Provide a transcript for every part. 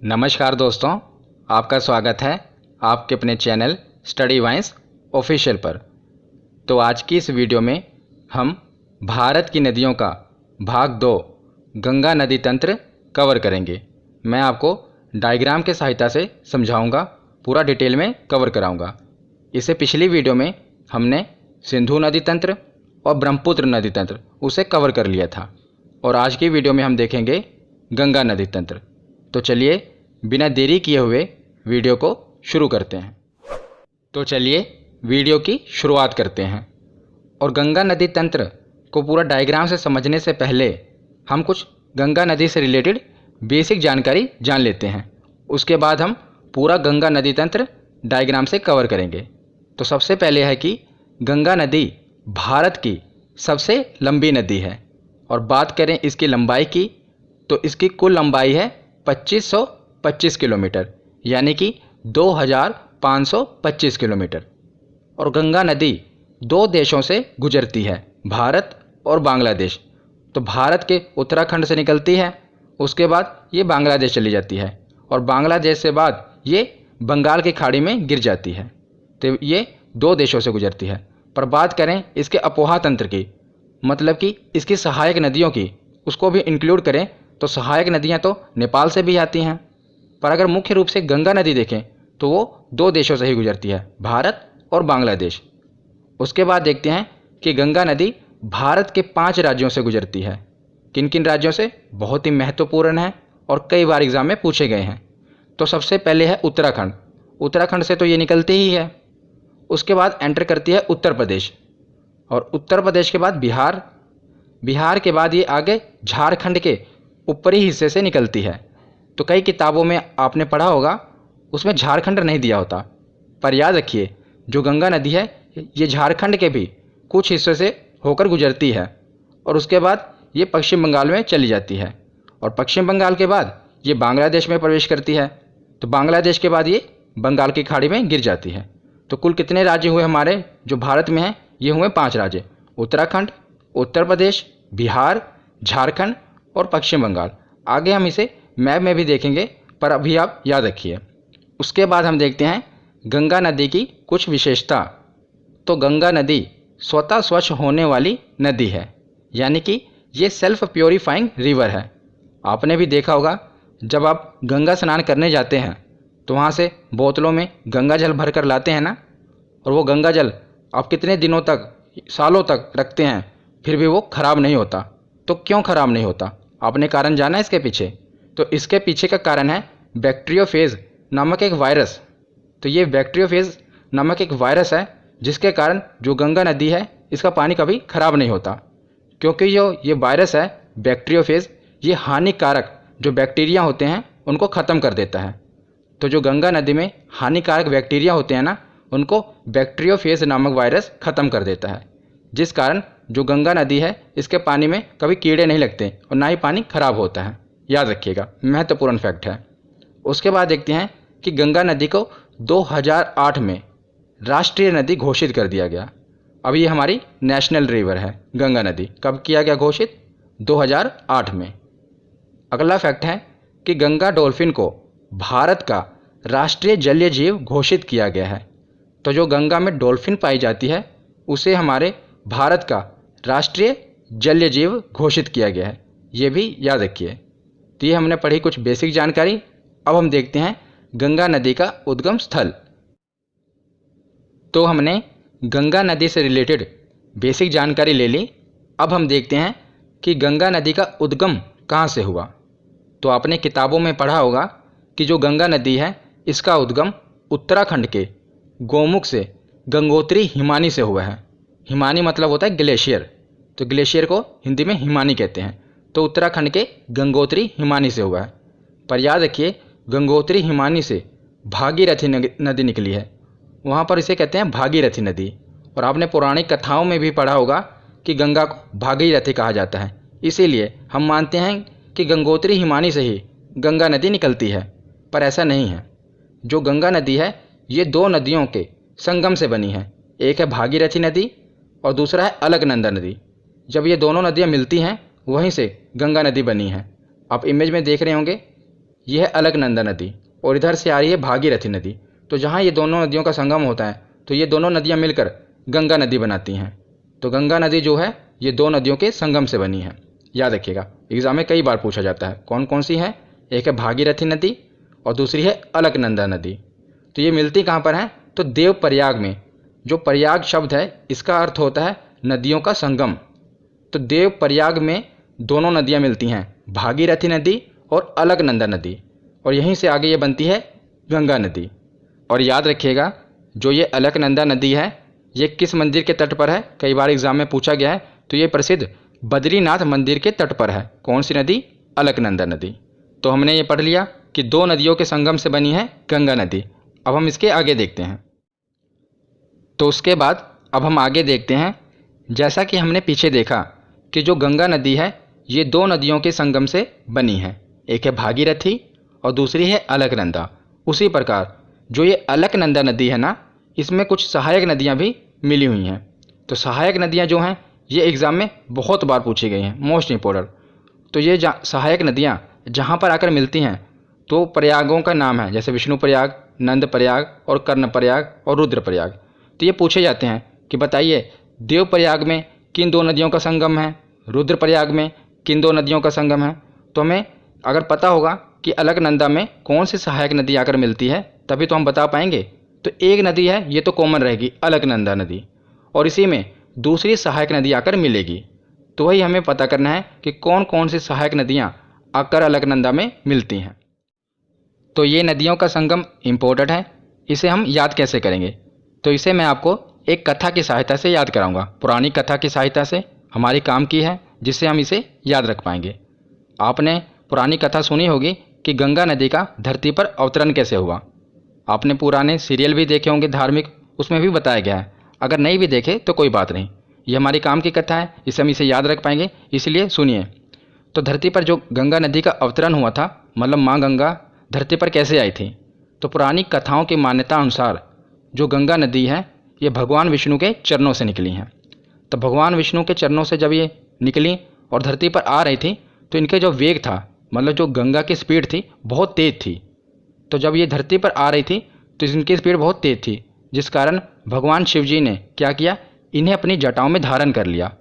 नमस्कार दोस्तों, आपका स्वागत है आपके अपने चैनल स्टडी वाइंस ऑफिशियल पर। तो आज की इस वीडियो में हम भारत की नदियों का भाग 2 गंगा नदी तंत्र कवर करेंगे। मैं आपको डायग्राम के सहायता से समझाऊंगा, पूरा डिटेल में कवर कराऊंगा। इससे पिछली वीडियो में हमने सिंधु नदी तंत्र और ब्रह्मपुत्र नदी तंत्र उसे कवर कर लिया था, और आज की वीडियो में हम देखेंगे गंगा नदी तंत्र। तो चलिए बिना देरी किए हुए वीडियो को शुरू करते हैं। तो चलिए वीडियो की शुरुआत करते हैं। और गंगा नदी तंत्र को पूरा डायग्राम से समझने से पहले हम कुछ गंगा नदी से रिलेटेड बेसिक जानकारी जान लेते हैं। उसके बाद हम पूरा गंगा नदी तंत्र डायग्राम से कवर करेंगे। तो सबसे पहले है कि गंगा नदी भारत की सबसे लंबी नदी है, और बात करें इसकी लंबाई की तो इसकी कुल लंबाई है 2525 किलोमीटर, यानी कि 2525 किलोमीटर। और गंगा नदी दो देशों से गुजरती है, भारत और बांग्लादेश। तो भारत के उत्तराखंड से निकलती है, उसके बाद ये बांग्लादेश चली जाती है, और बांग्लादेश से बाद ये बंगाल की खाड़ी में गिर जाती है। तो ये दो देशों से गुजरती है। पर बात करें इसके अपोहा तंत्र की, मतलब कि इसकी सहायक नदियों की, उसको भी इंक्लूड करें तो सहायक नदियाँ तो नेपाल से भी आती हैं। पर अगर मुख्य रूप से गंगा नदी देखें तो वो दो देशों से ही गुजरती है, भारत और बांग्लादेश। उसके बाद देखते हैं कि गंगा नदी भारत के 5 राज्यों से गुजरती है। किन किन राज्यों से? बहुत ही महत्वपूर्ण है और कई बार एग्जाम में पूछे गए हैं। तो सबसे पहले है उत्तराखंड। उत्तराखंड से तो ये निकलती ही है। उसके बाद एंटर करती है उत्तर प्रदेश, और उत्तर प्रदेश के बाद बिहार। बिहार के बाद ये आगे झारखंड के ऊपरी हिस्से से निकलती है। तो कई किताबों में आपने पढ़ा होगा, उसमें झारखंड नहीं दिया होता। पर याद रखिए, जो गंगा नदी है ये झारखंड के भी कुछ हिस्सों से होकर गुजरती है, और उसके बाद ये पश्चिम बंगाल में चली जाती है, और पश्चिम बंगाल के बाद ये बांग्लादेश में प्रवेश करती है। तो बांग्लादेश के बाद ये बंगाल की खाड़ी में गिर जाती है। तो कुल कितने राज्य हुए हमारे जो भारत में हैं? ये हुए 5 राज्य: उत्तराखंड, उत्तर प्रदेश, बिहार, झारखंड और पश्चिम बंगाल। आगे हम इसे मैप में भी देखेंगे, पर अभी आप याद रखिए। उसके बाद हम देखते हैं गंगा नदी की कुछ विशेषता। तो गंगा नदी स्वतः स्वच्छ होने वाली नदी है, यानी कि ये सेल्फ प्योरीफाइंग रिवर है। आपने भी देखा होगा, जब आप गंगा स्नान करने जाते हैं तो वहाँ से बोतलों में गंगा जल भर कर लाते हैं ना, और वो गंगा जल आप कितने दिनों तक, सालों तक रखते हैं, फिर भी वो ख़राब नहीं होता। तो क्यों ख़राब नहीं होता? आपने कारण जाना इसके पीछे? तो इसके पीछे का कारण है बैक्टीरियोफेज नामक एक वायरस। तो ये बैक्टीरियोफेज नामक एक वायरस है, जिसके कारण जो गंगा नदी है इसका पानी कभी ख़राब नहीं होता, क्योंकि ये वायरस है बैक्टीरियोफेज, ये हानिकारक जो बैक्टीरिया होते हैं उनको ख़त्म कर देता है। तो जो गंगा नदी में हानिकारक बैक्टीरिया होते हैं ना, उनको बैक्टीरियोफेज नामक वायरस ख़त्म कर देता है, जिस कारण जो गंगा नदी है इसके पानी में कभी कीड़े नहीं लगते और ना ही पानी खराब होता है। याद रखिएगा, महत्वपूर्ण फैक्ट है। उसके बाद देखते हैं कि गंगा नदी को 2008 में राष्ट्रीय नदी घोषित कर दिया गया। अब ये हमारी नेशनल रिवर है गंगा नदी। कब किया गया घोषित? 2008 में। अगला फैक्ट है कि गंगा डॉल्फिन को भारत का राष्ट्रीय जलीय जीव घोषित किया गया है। तो जो गंगा में डॉल्फिन पाई जाती है उसे हमारे भारत का राष्ट्रीय जलीय जीव घोषित किया गया है, ये भी याद रखिए। तो ये हमने पढ़ी कुछ बेसिक जानकारी। अब हम देखते हैं गंगा नदी का उद्गम स्थल। तो हमने गंगा नदी से रिलेटेड बेसिक जानकारी ले ली। अब हम देखते हैं कि गंगा नदी का उद्गम कहाँ से हुआ। तो आपने किताबों में पढ़ा होगा कि जो गंगा नदी है इसका उद्गम उत्तराखंड के गोमुख से गंगोत्री हिमानी से हुआ है। हिमानी मतलब होता है ग्लेशियर, तो ग्लेशियर को हिंदी में हिमानी कहते हैं। तो उत्तराखंड के गंगोत्री हिमानी से हुआ है। पर याद रखिए, गंगोत्री हिमानी से भागीरथी नदी निकली है, वहाँ पर इसे कहते हैं भागीरथी नदी। और आपने पौराणिक कथाओं में भी पढ़ा होगा कि गंगा को भागीरथी कहा जाता है। इसीलिए हम मानते हैं कि गंगोत्री हिमानी से ही गंगा नदी निकलती है, पर ऐसा नहीं है। जो गंगा नदी है ये 2 नदियों के संगम से बनी है। एक है भागीरथी नदी और दूसरा है अलकनंदा नदी। जब ये दोनों नदियाँ मिलती हैं वहीं से गंगा नदी बनी है। आप इमेज में देख रहे होंगे ये है अलकनंदा नदी और इधर से आ रही है भागीरथी नदी। तो जहाँ ये दोनों नदियों का संगम होता है तो ये दोनों नदियाँ मिलकर गंगा नदी बनाती हैं। तो गंगा नदी जो है ये दो नदियों के संगम से बनी है। याद रखिएगा, एग्जाम में कई बार पूछा जाता है। कौन कौन सी है? एक है भागीरथी नदी और दूसरी है अलकनंदा नदी। तो ये मिलती कहाँ पर है? तो देवप्रयाग में। जो प्रयाग शब्द है इसका अर्थ होता है नदियों का संगम। तो देवप्रयाग में दोनों नदियाँ मिलती हैं, भागीरथी नदी और अलकनंदा नदी, और यहीं से आगे ये बनती है गंगा नदी। और याद रखिएगा, जो ये अलकनंदा नदी है ये किस मंदिर के तट पर है? कई बार एग्जाम में पूछा गया है। तो ये प्रसिद्ध बद्रीनाथ मंदिर के तट पर है। कौन सी नदी? अलकनंदा नदी। तो हमने ये पढ़ लिया कि दो नदियों के संगम से बनी है गंगा नदी। अब हम इसके आगे देखते हैं। तो उसके बाद अब हम आगे देखते हैं, जैसा कि हमने पीछे देखा कि जो गंगा नदी है ये दो नदियों के संगम से बनी है, एक है भागीरथी और दूसरी है अलकनंदा। उसी प्रकार जो ये अलकनंदा नदी है ना, इसमें कुछ सहायक नदियाँ भी मिली हुई हैं। तो सहायक नदियाँ जो हैं ये एग्ज़ाम में बहुत बार पूछी गई हैं, मोस्ट इम्पोर्टेंट। तो ये सहायक नदियाँ जहाँ पर आकर मिलती हैं तो प्रयागों का नाम है, जैसे विष्णु प्रयाग, नंद प्रयाग और कर्ण प्रयाग और रुद्र प्रयाग। तो ये पूछे जाते हैं कि बताइए देव प्रयाग में किन दो नदियों का संगम है, रुद्र प्रयाग में किन दो नदियों का संगम है। तो हमें अगर पता होगा कि अलकनंदा में कौन सी सहायक नदी आकर मिलती है तभी तो हम बता पाएंगे। तो एक नदी है ये तो कॉमन रहेगी, अलकनंदा नदी, और इसी में दूसरी सहायक नदी आकर मिलेगी। तो वही हमें पता करना है कि कौन कौन सी सहायक नदियाँ आकर अलकनंदा में मिलती हैं। तो ये नदियों का संगम इम्पोर्टेंट है, इसे हम याद कैसे करेंगे? तो इसे मैं आपको एक कथा की सहायता से याद कराऊंगा, पुरानी कथा की सहायता से हमारी काम की है, जिससे हम इसे याद रख पाएंगे। आपने पुरानी कथा सुनी होगी कि गंगा नदी का धरती पर अवतरण कैसे हुआ। आपने पुराने सीरियल भी देखे होंगे धार्मिक, उसमें भी बताया गया है। अगर नहीं भी देखे तो कोई बात नहीं, ये हमारी काम की कथा है, इससे हम इसे याद रख पाएंगे, इसलिए सुनिए। तो धरती पर जो गंगा नदी का अवतरण हुआ था, मतलब माँ गंगा धरती पर कैसे आई थी। तो पुरानी कथाओं की मान्यता अनुसार जो गंगा नदी है ये भगवान विष्णु के चरणों से निकली हैं। तो भगवान विष्णु के चरणों से जब ये निकली और धरती पर आ रही थी तो इनके जो वेग था, मतलब जो गंगा की स्पीड थी, बहुत तेज़ थी। तो जब ये धरती पर आ रही थी तो इनकी स्पीड बहुत तेज़ थी, जिस कारण भगवान शिव जी ने क्या किया, इन्हें अपनी जटाओं में धारण कर लिया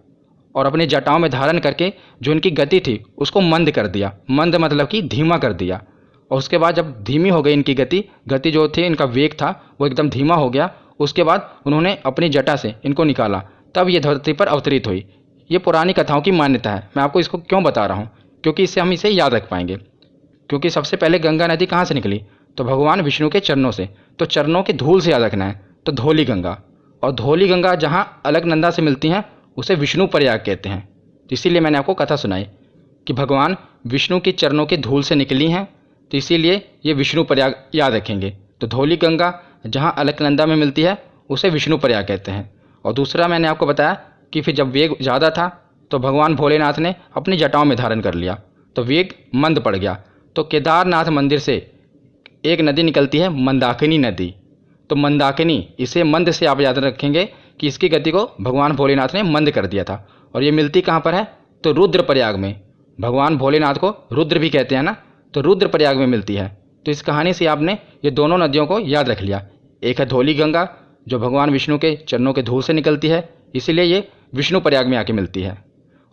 और अपनी जटाओं में धारण करके जो इनकी गति थी उसको मंद कर दिया। मंद मतलब कि धीमा कर दिया। और उसके बाद जब धीमी हो गई इनकी गति जो थी, इनका वेग था वो एकदम धीमा हो गया। उसके बाद उन्होंने अपनी जटा से इनको निकाला, तब ये धरती पर अवतरित हुई। ये पुरानी कथाओं की मान्यता है। मैं आपको इसको क्यों बता रहा हूँ? क्योंकि इससे हम इसे याद रख पाएंगे। क्योंकि सबसे पहले गंगा नदी कहाँ से निकली? तो भगवान विष्णु के चरणों से। तो चरणों के धूल से याद रखना है। तो धौली गंगा, और धौली गंगा जहाँ अलकनंदा से मिलती हैं उसे विष्णु प्रयाग कहते हैं। तो इसीलिए मैंने आपको कथा सुनाई कि भगवान विष्णु के चरणों के धूल से निकली हैं, तो इसीलिए ये विष्णु प्रयाग याद रखेंगे। तो धौली गंगा जहाँ अलकनंदा में मिलती है उसे विष्णु प्रयाग कहते हैं। और दूसरा मैंने आपको बताया कि फिर जब वेग ज़्यादा था तो भगवान भोलेनाथ ने अपनी जटाओं में धारण कर लिया, तो वेग मंद पड़ गया। तो केदारनाथ मंदिर से एक नदी निकलती है, मंदाकिनी नदी। तो मंदाकिनी, इसे मंद से आप याद रखेंगे कि इसकी गति को भगवान भोलेनाथ ने मंद कर दिया था। और ये मिलती कहाँ पर है? तो रुद्रप्रयाग में। भगवान भोलेनाथ को रुद्र भी कहते हैं ना, तो रुद्रप्रयाग में मिलती है। तो इस कहानी से आपने ये दोनों नदियों को याद रख लिया। एक है धौली गंगा जो भगवान विष्णु के चरणों के धूल से निकलती है, इसीलिए ये विष्णु प्रयाग में आके मिलती है।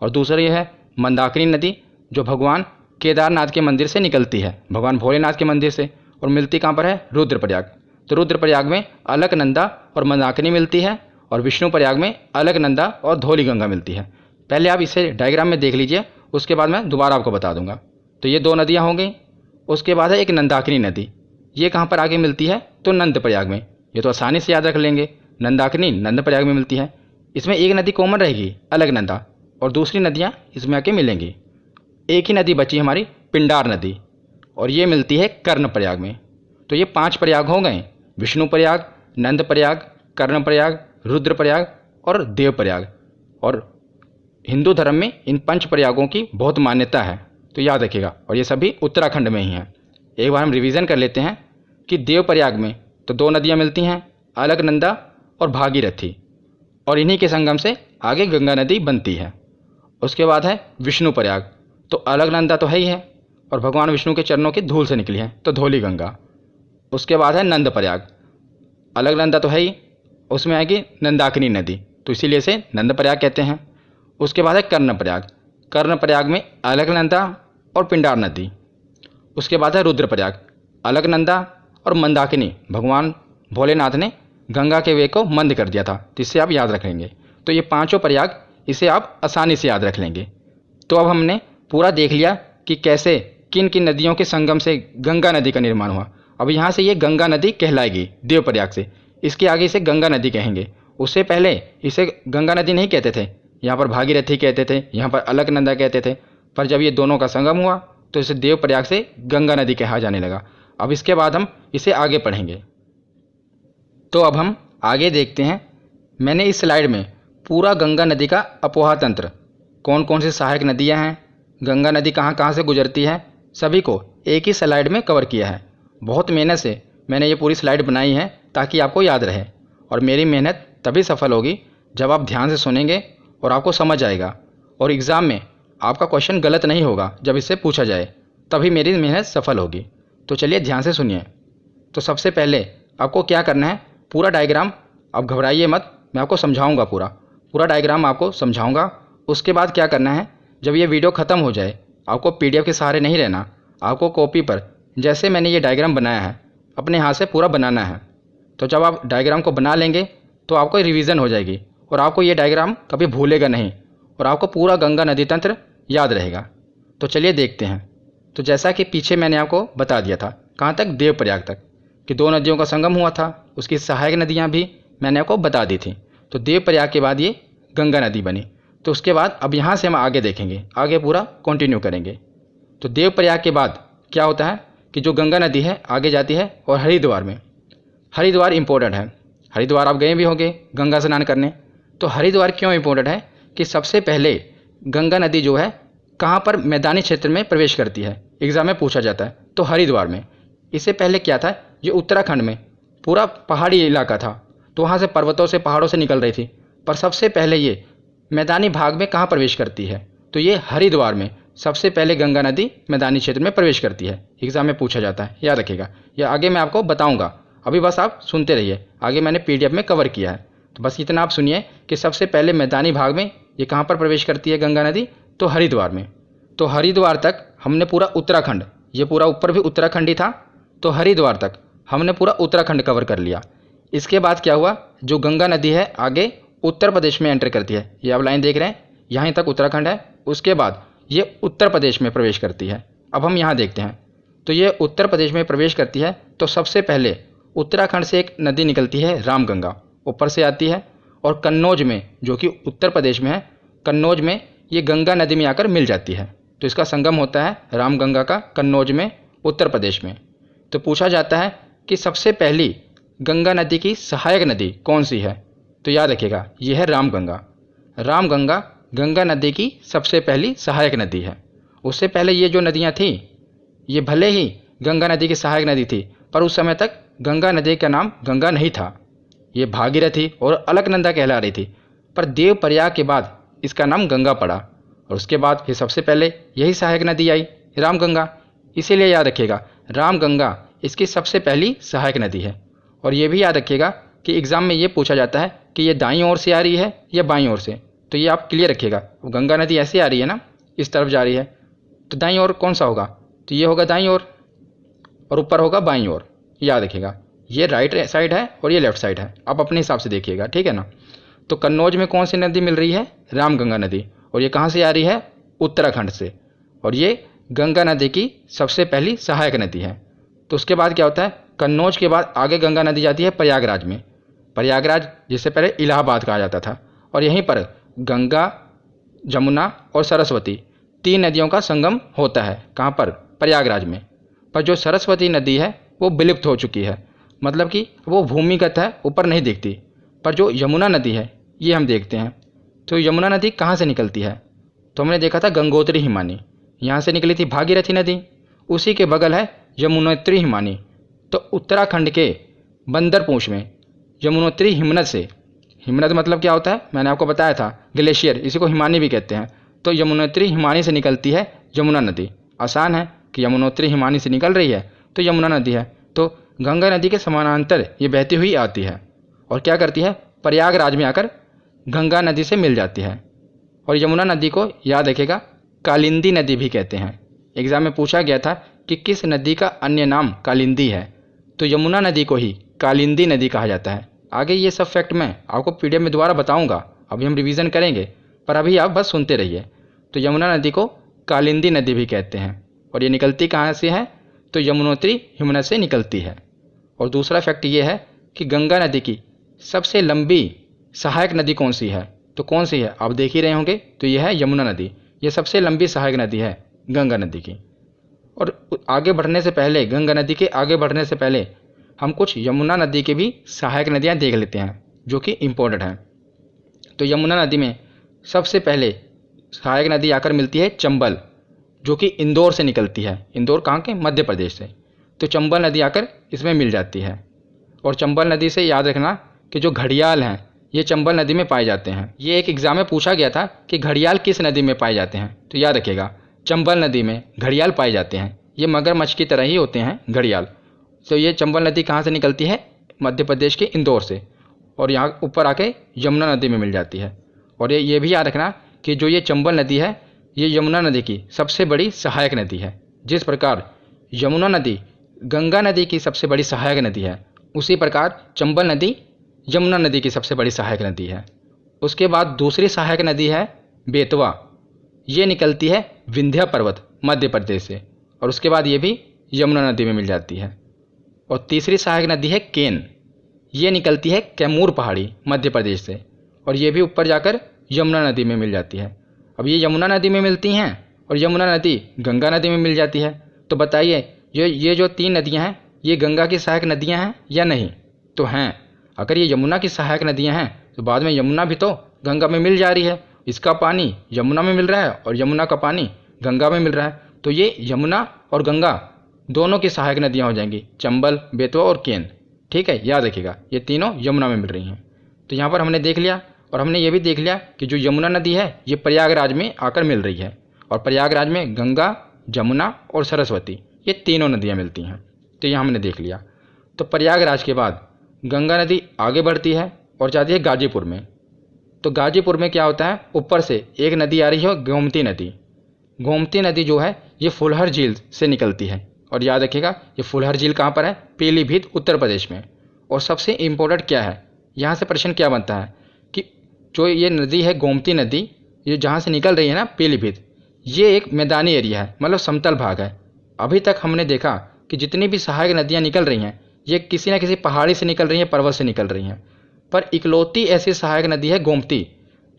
और दूसरी है मंदाकिनी नदी जो भगवान केदारनाथ के मंदिर से निकलती है, भगवान भोलेनाथ के मंदिर से, और मिलती कहाँ पर है? रुद्रप्रयाग। तो रुद्रप्रयाग में अलकनंदा और मंदाकिनी मिलती है और विष्णु प्रयाग में अलकनंदा और धौली गंगा मिलती है। पहले आप इसे डायग्राम में देख लीजिए, उसके बाद मैं दोबारा आपको बता दूंगा। तो ये दो नदियाँ हो गई। उसके बाद है एक नंदाकिनी नदी। ये कहाँ पर आगे मिलती है? तो नंद प्रयाग में। ये तो आसानी से याद रख लेंगे, नंदाकिनी नंद प्रयाग में मिलती है। इसमें एक नदी कॉमन रहेगी अलकनंदा, और दूसरी नदियाँ इसमें आके मिलेंगी। एक ही नदी बची हमारी, पिंडार नदी, और ये मिलती है कर्ण प्रयाग में। तो ये 5 प्रयाग हो गए, विष्णु प्रयाग, नंद प्रयाग, कर्ण प्रयाग, रुद्र प्रयाग और देव प्रयाग। और हिंदू धर्म में इन 5 प्रयागों की बहुत मान्यता है, तो याद रखिएगा। और ये सभी उत्तराखंड में ही हैं। एक बार हम रिवीजन कर लेते हैं कि देव प्रयाग में तो 2 नदियाँ मिलती हैं, अलकनंदा और भागीरथी, और इन्हीं के संगम से आगे गंगा नदी बनती है। उसके बाद है विष्णु प्रयाग। तो अलकनंदा तो है ही है, और भगवान विष्णु के चरणों की धूल से निकली है, तो धौली गंगा। उसके बाद है नंदप्रयाग, अलकनंदा तो है ही, उसमें आएगी नंदाकिनी नदी, तो इसीलिए इसे नंदप्रयाग कहते हैं। उसके बाद है कर्णप्रयाग, कर्णप्रयाग में अलकनंदा और पिंडार नदी। उसके बाद है रुद्रप्रयाग, अलकनंदा और मंदाकिनी, भगवान भोलेनाथ ने गंगा के वेग को मंद कर दिया था, जिससे आप याद रख लेंगे। तो ये पांचों प्रयाग, इसे आप आसानी से याद रख लेंगे। तो अब हमने पूरा देख लिया कि कैसे किन किन नदियों के संगम से गंगा नदी का निर्माण हुआ। अब यहाँ से ये गंगा नदी कहलाएगी देवप्रयाग से, इसके आगे इसे गंगा नदी कहेंगे। उससे पहले इसे गंगा नदी नहीं कहते थे, यहाँ पर भागीरथी कहते थे, यहाँ पर अलकनंदा कहते थे। पर जब ये दोनों का संगम हुआ तो इसे देवप्रयाग से गंगा नदी कहा जाने लगा। अब इसके बाद हम इसे आगे पढ़ेंगे। तो अब हम आगे देखते हैं। मैंने इस स्लाइड में पूरा गंगा नदी का अपोहा तंत्र, कौन कौन सी सहायक नदियाँ हैं, गंगा नदी कहाँ कहाँ से गुजरती है, सभी को एक ही स्लाइड में कवर किया है। बहुत मेहनत से मैंने ये पूरी स्लाइड बनाई है ताकि आपको याद रहे, और मेरी मेहनत तभी सफल होगी जब आप ध्यान से सुनेंगे और आपको समझ आएगा, और एग्ज़ाम में आपका क्वेश्चन गलत नहीं होगा जब इससे पूछा जाए, तभी मेरी मेहनत सफल होगी। तो चलिए ध्यान से सुनिए। तो सबसे पहले आपको क्या करना है, पूरा डायग्राम, आप घबराइए मत, मैं आपको समझाऊंगा, पूरा डायग्राम आपको समझाऊंगा। उसके बाद क्या करना है, जब ये वीडियो ख़त्म हो जाए, आपको पीडीएफ के सहारे नहीं रहना, आपको कॉपी पर जैसे मैंने ये डायग्राम बनाया है अपने हाथ से पूरा बनाना है। तो जब आप डायग्राम को बना लेंगे तो आपको रिवीजन हो जाएगी और आपको ये डायग्राम कभी भूलेगा नहीं, और आपको पूरा गंगा नदी तंत्र याद रहेगा। तो चलिए देखते हैं। तो जैसा कि पीछे मैंने आपको बता दिया था, कहाँ तक, देवप्रयाग तक, कि दो नदियों का संगम हुआ था, उसकी सहायक नदियाँ भी मैंने आपको बता दी थी। तो देवप्रयाग के बाद ये गंगा नदी बनी। तो उसके बाद अब यहाँ से हम आगे देखेंगे, आगे पूरा कंटिन्यू करेंगे। तो देवप्रयाग के बाद क्या होता है कि जो गंगा नदी है आगे जाती है और हरिद्वार में, हरिद्वार इम्पोर्टेंट है। हरिद्वार आप गए भी होंगे गंगा स्नान करने। तो हरिद्वार क्यों इम्पोर्टेंट है कि सबसे पहले गंगा नदी जो है कहाँ पर मैदानी क्षेत्र में प्रवेश करती है, एग्ज़ाम में पूछा जाता है, तो हरिद्वार में। इससे पहले क्या था, ये उत्तराखंड में पूरा पहाड़ी इलाका था, तो वहाँ से पर्वतों से, पहाड़ों से निकल रही थी। पर सबसे पहले ये मैदानी भाग में कहाँ प्रवेश करती है, तो ये हरिद्वार में सबसे पहले गंगा नदी मैदानी क्षेत्र में प्रवेश करती है। एग्जाम में पूछा जाता है, याद रखिएगा। यह आगे मैं आपको बताऊंगा, अभी बस आप सुनते रहिए, आगे मैंने पीडीएफ में कवर किया है। तो बस इतना आप सुनिए कि सबसे पहले मैदानी भाग में ये कहाँ पर प्रवेश करती है गंगा नदी, तो हरिद्वार में। तो हरिद्वार तक हमने पूरा उत्तराखंड, ये पूरा ऊपर भी उत्तराखंड ही था, तो हरिद्वार तक हमने पूरा उत्तराखंड कवर कर लिया। इसके बाद क्या हुआ, जो गंगा नदी है आगे उत्तर प्रदेश में एंटर करती है, ये आप लाइन देख रहे हैं, यहाँ तक उत्तराखंड है। उसके बाद ये उत्तर प्रदेश में प्रवेश करती है। अब हम यहाँ देखते हैं, तो ये उत्तर प्रदेश में प्रवेश करती है। तो सबसे पहले उत्तराखंड से एक नदी निकलती है रामगंगा, ऊपर से आती है, और कन्नौज में, जो कि उत्तर प्रदेश में है, कन्नौज में ये गंगा नदी में आकर मिल जाती है। तो इसका संगम होता है रामगंगा का कन्नौज में, उत्तर प्रदेश में। तो पूछा जाता है कि सबसे पहली गंगा नदी की सहायक नदी कौन सी है, तो याद रखिएगा ये है रामगंगा। रामगंगा गंगा नदी की सबसे पहली सहायक नदी है। उससे पहले ये जो नदियाँ थी, ये भले ही गंगा नदी की सहायक नदी थी, पर उस समय तक गंगा नदी का नाम गंगा नहीं था, ये भागीरथी और अलकनंदा कहला रही थी। पर देवप्रयाग के बाद इसका नाम गंगा पड़ा, और उसके बाद फिर सबसे पहले यही सहायक नदी आई, रामगंगा। इसीलिए याद रखिएगा रामगंगा इसकी सबसे पहली सहायक नदी है। और ये भी याद रखिएगा कि एग्ज़ाम में ये पूछा जाता है कि ये दाईं ओर से आ रही है या बाईं ओर से, तो ये आप क्लियर रखिएगा। गंगा नदी ऐसे आ रही है ना, इस तरफ जा रही है, तो दाईं ओर कौन सा होगा, तो ये होगा दाईं ओर, और ऊपर होगा बाईं ओर। याद रखिएगा ये राइट साइड है और ये लेफ्ट साइड है, आप अपने हिसाब से देखिएगा, ठीक है ना। तो कन्नौज में कौन सी नदी मिल रही है, रामगंगा नदी, और ये कहाँ से आ रही है, उत्तराखंड से, और ये गंगा नदी की सबसे पहली सहायक नदी है। तो उसके बाद क्या होता है, कन्नौज के बाद आगे गंगा नदी जाती है प्रयागराज में। प्रयागराज जिससे पहले इलाहाबाद कहा जाता था, और यहीं पर गंगा, जमुना और सरस्वती तीन नदियों का संगम होता है। कहाँ पर, प्रयागराज में। पर जो सरस्वती नदी है वो विलुप्त हो चुकी है, मतलब कि वो भूमिगत है, ऊपर नहीं दिखती। पर जो यमुना नदी है ये हम देखते हैं। तो यमुना नदी कहाँ से निकलती है, तो हमने देखा था गंगोत्री हिमानी, यहाँ से निकली थी भागीरथी नदी, उसी के बगल है यमुनोत्री हिमानी। तो उत्तराखंड के बंदरपूंछ में यमुनोत्री हिमनद से, हिमनद मतलब क्या होता है, मैंने आपको बताया था, ग्लेशियर, इसी को हिमानी भी कहते हैं। तो यमुनोत्री हिमानी से निकलती है यमुना नदी। आसान है, कि यमुनोत्री हिमानी से निकल रही है तो यमुना नदी है। तो गंगा नदी के समानांतर ये बहती हुई आती है और क्या करती है, प्रयागराज में आकर गंगा नदी से मिल जाती है। और यमुना नदी को याद रखेगा कालिंदी नदी भी कहते हैं। एग्जाम में पूछा गया था कि किस नदी का अन्य नाम कालिंदी है, तो यमुना नदी को ही कालिंदी नदी कहा जाता है। आगे ये सब फैक्ट मैं आपको पीडीएफ में दोबारा बताऊंगा, अभी हम रिवीजन करेंगे, पर अभी आप बस सुनते रहिए। तो यमुना नदी को कालिंदी नदी भी कहते हैं और ये निकलती कहाँ से है, तो यमुनोत्री हिमनद से निकलती है। और दूसरा फैक्ट ये है कि गंगा नदी की सबसे लंबी सहायक नदी कौन सी है, तो कौन सी है आप देख ही रहे होंगे, तो यह है यमुना नदी। ये सबसे लंबी सहायक नदी है गंगा नदी की। और आगे बढ़ने से पहले, गंगा नदी के आगे बढ़ने से पहले हम कुछ यमुना नदी की भी सहायक नदियाँ देख लेते हैं जो कि इम्पोर्टेंट हैं। तो यमुना नदी में सबसे पहले सहायक नदी आकर मिलती है चंबल, जो कि इंदौर से निकलती है। इंदौर कहाँ के, मध्य प्रदेश से। तो चंबल नदी आकर इसमें मिल जाती है। और चंबल नदी से याद रखना कि जो घड़ियाल हैं ये चंबल नदी में पाए जाते हैं। ये एक एग्जाम में पूछा गया था कि घड़ियाल किस नदी में पाए जाते हैं, तो याद रखिएगा चंबल नदी में घड़ियाल पाए जाते हैं। ये मगरमच्छ की तरह ही होते हैं घड़ियाल। तो ये चंबल नदी कहाँ से निकलती है, मध्य प्रदेश के इंदौर से, और यहाँ ऊपर आके यमुना नदी में मिल जाती है। और ये भी याद रखना कि जो ये चंबल नदी है ये यमुना नदी की सबसे बड़ी सहायक नदी है। जिस प्रकार यमुना नदी गंगा नदी की सबसे बड़ी सहायक नदी है, उसी प्रकार चंबल नदी यमुना नदी की सबसे बड़ी सहायक नदी है। उसके बाद दूसरी सहायक नदी है बेतवा। ये निकलती है विंध्या पर्वत मध्य प्रदेश से, और उसके बाद ये भी यमुना नदी में मिल जाती है। और तीसरी सहायक नदी है केन। ये निकलती है कैमूर पहाड़ी मध्य प्रदेश से, और ये भी ऊपर जाकर यमुना नदी में मिल जाती है। अब ये यमुना नदी में मिलती हैं और यमुना नदी गंगा नदी में मिल जाती है। तो बताइए ये जो तीन नदियां हैं ये गंगा की सहायक नदियां हैं या नहीं, तो हैं। अगर ये यमुना की सहायक नदियां हैं तो बाद में यमुना भी तो गंगा में मिल जा रही है। इसका पानी यमुना में मिल रहा है और यमुना का पानी गंगा में मिल रहा है, तो ये यमुना और गंगा दोनों की सहायक नदियाँ हो जाएंगी, चंबल, बेतवा और केन। ठीक है, याद रखिएगा ये तीनों यमुना में मिल रही हैं। तो यहाँ पर हमने देख लिया, और हमने ये भी देख लिया कि जो यमुना नदी है ये प्रयागराज में आकर मिल रही है, और प्रयागराज में गंगा, जमुना और सरस्वती ये तीनों नदियाँ मिलती हैं। तो ये हमने देख लिया। तो प्रयागराज के बाद गंगा नदी आगे बढ़ती है और जाती है गाजीपुर में। तो गाजीपुर में क्या होता है, ऊपर से एक नदी आ रही है गोमती नदी। गोमती नदी जो है ये फुलहर झील से निकलती है, और याद रखिएगा ये फुलहर झील कहाँ पर है, पीलीभीत उत्तर प्रदेश में। और सबसे इम्पोर्टेंट क्या है, यहाँ से प्रश्न क्या बनता है कि जो ये नदी है गोमती नदी, ये जहाँ से निकल रही है ना पीलीभीत, ये एक मैदानी एरिया है, मतलब समतल भाग है। अभी तक हमने देखा कि जितनी भी सहायक नदियाँ निकल रही हैं ये किसी न किसी पहाड़ी से निकल रही हैं, पर्वत से निकल रही हैं, पर इकलौती ऐसी सहायक नदी है गोमती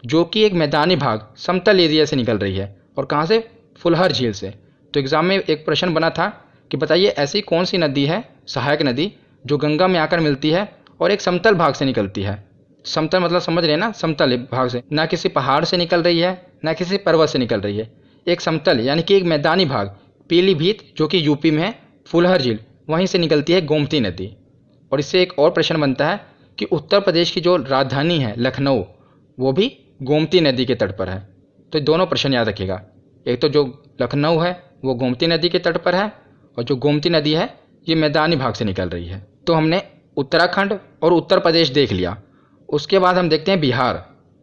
जो कि एक मैदानी भाग समतल एरिया से निकल रही है। और कहाँ से, फुलहर झील से। तो एग्जाम में एक प्रश्न बना था कि बताइए ऐसी कौन सी नदी है सहायक नदी जो गंगा में आकर मिलती है और एक समतल भाग से निकलती है। समतल मतलब समझ रहे हैं ना, समतल भाग से, ना किसी पहाड़ से निकल रही है ना किसी पर्वत से निकल रही है, एक समतल यानी कि एक मैदानी भाग। पीलीभीत जो कि यूपी में है, फुलहर झील वहीं से निकलती है गोमती नदी। और इससे एक और प्रश्न बनता है कि उत्तर प्रदेश की जो राजधानी है लखनऊ, वो भी गोमती नदी के तट पर है। तो दोनों प्रश्न याद रखिएगा, एक तो जो लखनऊ है वो गोमती नदी के तट पर है, और जो गोमती नदी है ये मैदानी भाग से निकल रही है। तो हमने उत्तराखंड और उत्तर प्रदेश देख लिया। उसके बाद हम देखते हैं बिहार।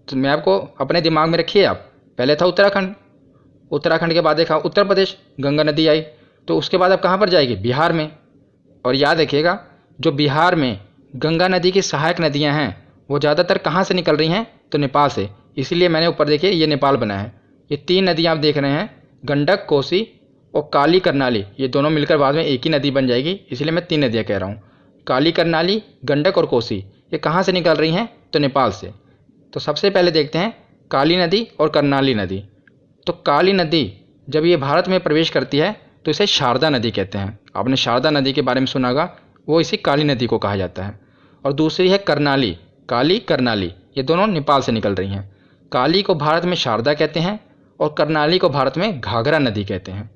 तो मैं आपको अपने दिमाग में रखिए, आप पहले था उत्तराखंड, उत्तराखंड के बाद देखा उत्तर प्रदेश, गंगा नदी आई, तो उसके बाद अब कहाँ पर जाएगी, बिहार में। और याद रखिएगा जो बिहार में गंगा नदी की सहायक नदियाँ हैं वो ज़्यादातर कहाँ से निकल रही हैं, तो नेपाल से। इसीलिए मैंने ऊपर देखिए ये नेपाल बना है। ये तीन नदियाँ आप देख रहे हैं, गंडक, कोसी और काली करनाली, ये दोनों मिलकर बाद में एक ही नदी बन जाएगी, इसलिए मैं तीन नदियाँ कह रहा हूँ। काली करनाली, गंडक और कोसी ये कहाँ से निकल रही हैं, तो नेपाल से। तो सबसे पहले देखते हैं काली नदी और करनाली नदी। तो काली नदी जब ये भारत में प्रवेश करती है तो इसे शारदा नदी कहते हैं। आपने शारदा नदी के बारे में सुना होगा, वो इसी काली नदी को कहा जाता है। और दूसरी है करनाली, काली करनाली, ये दोनों नेपाल से निकल रही हैं। काली को भारत में शारदा कहते हैं और करनाली को भारत में घाघरा नदी कहते हैं।